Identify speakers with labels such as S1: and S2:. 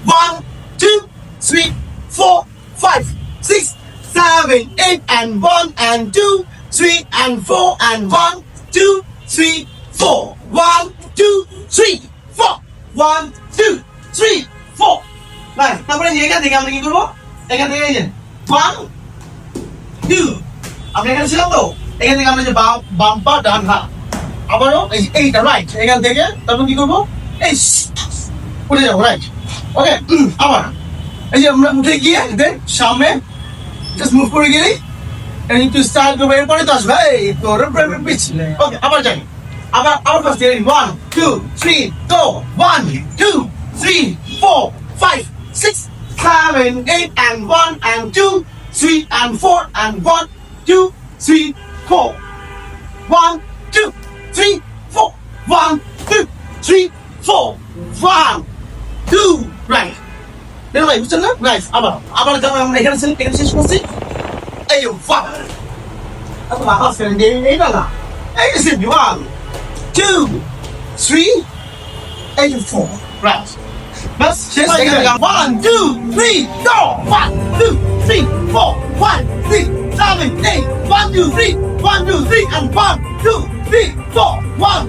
S1: 1, 2, 3, 4, 5, 6, 7, 8, and 1, and 2, 3, and 4, and 1, 2, 3, 4. 1, 2, 3, 4. 1, 2, 3, 4. Right, তারপরে এখান থেকে আমরা কি করবো? এখান থেকে এই যে 1, 2. আমরা এখানে ছিলাম তো? এখান থেকে আমরা যে বাম পা ডান হাত। আবারও এইটা রাইট। এখান থেকে তারপর কি করবো? এই উঠে যাবো রাইট। ওকে, আবার এই যে আমরা উঠে গিয়ে দেন সামনে জাস্ট মুভ করে গেলেই and to start করবো, এরপরে তো আসবে এই তোর পিছলে। ওকে, আবার যাই। আবার first 1, 2, 3, go 1, 2, 3, 4, 5, 6, 7, 8, and 1, and 2, 3, and 4, and 1, 2, 3, 4. 1, 2, 3, 4. 1, 2, 3, 4. 1, 2, right. দেখো ভাই, বুঝছেন না? রাইট। আবার যখন আমরা এখানে শেষ করছি, এই যে এত বাতাস ফেলেন যে এইটা না, এই যে 1, 2, 3, এই যে 4, রাইট। বাস শেষ। 1, 2, 3, go 1, 2, 3, 4, 1, 6, 7, 8, 1, 2, 3, 1, 2, 3, and 1, 2, 3, 4, 1,